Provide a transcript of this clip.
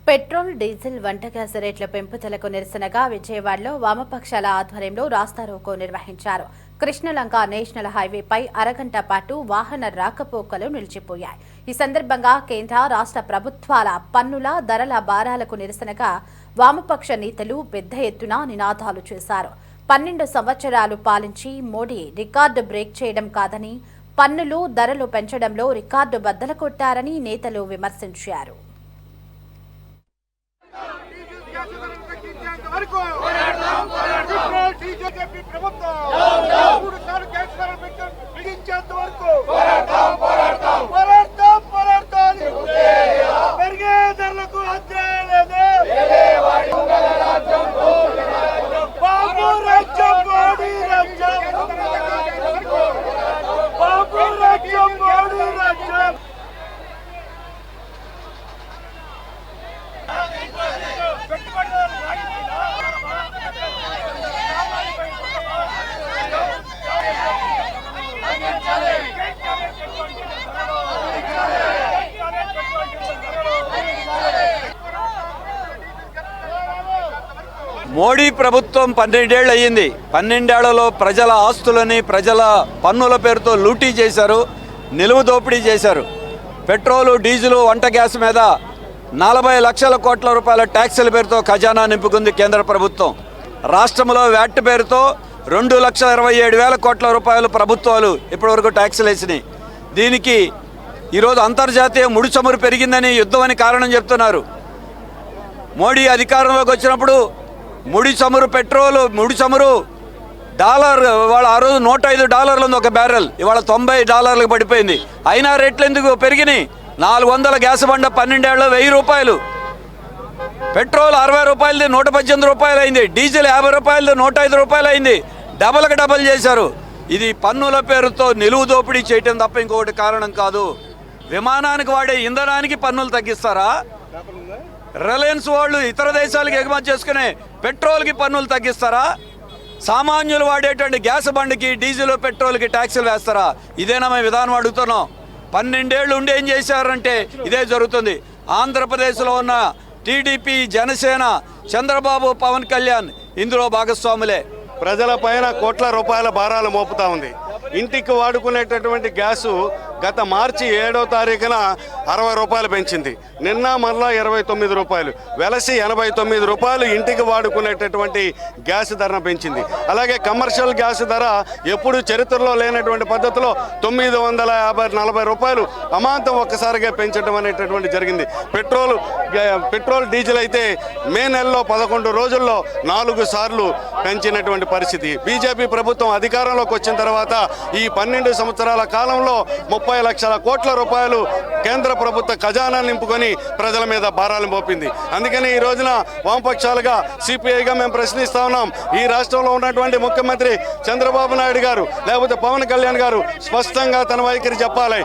Petrol, diesel, వంట gas రేట్ల పెంపుదలకు నిరసనగా విజయవాడలో వామపక్షాల ఆధ్వర్యంలో రాస్తారోకో నిర్వహించారు. కృష్ణలంక నేషనల్ హైవేపై అరగంట పాటు వాహన రాకపోకలు నిలిచిపోయాయి. ఈ సందర్భంగా కేంద్ర, రాష్ట్ర ప్రభుత్వాల పన్నుల ధరల భారాలకు నిరసనగా వామపక్ష నేతలు పెద్ద ఎత్తున నినాదాలు చేశారు. 12 సంవత్సరాలు పాలించి మోడీ రికార్డు బ్రేక్ చేయడం కాదని, పన్నులు ధరలు పెంచడంలో రికార్డు బద్దలు కొట్టారని నేతలు విమర్శించారు. మోడీ ప్రభుత్వం 12 ఏళ్ళు అయ్యింది. 12 ఏళ్లలో ప్రజల ఆస్తులని, ప్రజల పన్నుల పేరుతో లూటీ చేశారు, నిలువు దోపిడీ చేశారు. పెట్రోలు, డీజిలు, వంట గ్యాస్ మీద 40 లక్షల కోట్ల రూపాయల ట్యాక్సుల పేరుతో ఖజానా నింపుకుంది కేంద్ర ప్రభుత్వం. రాష్ట్రంలో వ్యాట్ పేరుతో 2,27,000 కోట్ల రూపాయలు ప్రభుత్వాలు ఇప్పటివరకు ట్యాక్సులు వేసినాయి. దీనికి ఈరోజు అంతర్జాతీయ ముడి చమురు పెరిగిందని, యుద్ధం అని కారణం చెప్తున్నారు. మోడీ అధికారంలోకి వచ్చినప్పుడు ముడి చమురు, పెట్రోలు, ముడి చమురు డాలర్ ఇవాళ ఆ రోజు $105 ఉంది ఒక బ్యారెల్, ఇవాళ $90 పడిపోయింది. అయినా రేట్లు ఎందుకు పెరిగినాయి? 400 గ్యాస్ బండ 12 ఏళ్ళలో ₹1000, పెట్రోల్ 60 రూపాయలది ₹118 అయింది, డీజిల్ 50 రూపాయలది ₹105 అయింది. డబల్ చేశారు. ఇది పన్నుల పేరుతో నిలువు దోపిడీ చేయటం తప్ప ఇంకొకటి కారణం కాదు. విమానానికి వాడే ఇంధనానికి పన్నులు తగ్గిస్తారా? రిలయన్స్ వాళ్ళు ఇతర దేశాలకు ఎగుమతి చేసుకునే పెట్రోల్కి పన్నులు తగ్గిస్తారా? సామాన్యులు వాడేటువంటి గ్యాస్ బండికి, డీజిల్, పెట్రోల్కి ట్యాక్సులు వేస్తారా? ఇదేనా మేము విధానం అడుగుతున్నాం. 12 ఏళ్ళు ఉండి ఏం చేశారంటే ఇదే జరుగుతుంది. ఆంధ్రప్రదేశ్లో ఉన్న టీడీపీ, జనసేన, చంద్రబాబు, పవన్ కళ్యాణ్ ఇందులో భాగస్వాములే. ప్రజల పైన కోట్ల రూపాయల భారాలు మోపుతా ఉంది. ఇంటికి వాడుకునేటటువంటి గ్యాసు గత మార్చి 7వ తారీఖున 60 రూపాయలు పెంచింది. నిన్న మరలా 29 రూపాయలు, వెలసి 89 రూపాయలు ఇంటికి వాడుకునేటటువంటి గ్యాస్ ధరను పెంచింది. అలాగే కమర్షియల్ గ్యాస్ ధర ఎప్పుడు చరిత్రలో లేనటువంటి పద్ధతిలో 950-40 రూపాయలు అమాంతం ఒక్కసారిగా పెంచడం అనేటటువంటి జరిగింది. పెట్రోల్, డీజిల్ అయితే మే నెలలో 11 రోజుల్లో 4 సార్లు పెంచినటువంటి పరిస్థితి. బీజేపీ ప్రభుత్వం అధికారంలోకి వచ్చిన తర్వాత ఈ 12 సంవత్సరాల కాలంలో 30 లక్షల కోట్ల రూపాయలు కేంద్ర ప్రభుత్వ ఖజానా నింపుకొని ప్రజల మీద భారాలు మోపింది. అందుకని ఈ రోజున వామపక్షాలుగా, సిపిఐగా మేము ప్రశ్నిస్తా ఉన్నాం. ఈ రాష్ట్రంలో ఉన్నటువంటి ముఖ్యమంత్రి చంద్రబాబు నాయుడు గారు లేకపోతే పవన్ కళ్యాణ్ గారు స్పష్టంగా తన వైఖరి చెప్పాలి.